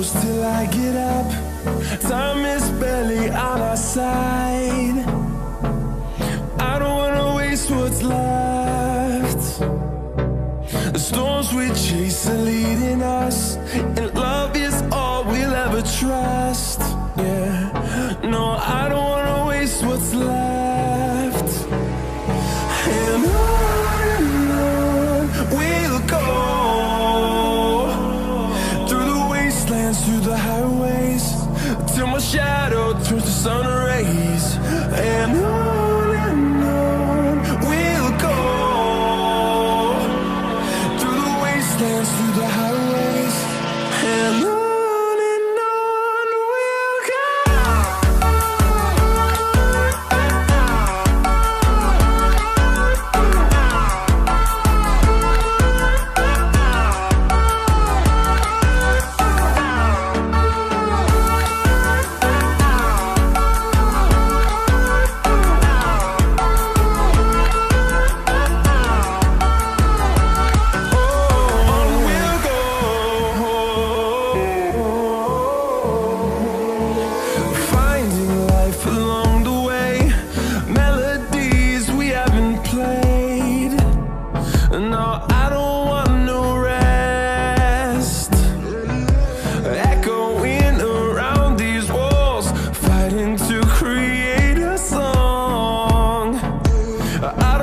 close till I get up. Time is barely on our side. I don't wanna waste what's left. The storms we chase are leading us, and love is all we'll ever trust. Yeah, no, I don't wanna waste what's left. And on we'll go, through the wastelands, through the highways, till my shadow turns to sun rays. And on we'll go, through the wastelands, through the highways, and on. No, I don't want no rest. Echoing around these walls, fighting to create a song. I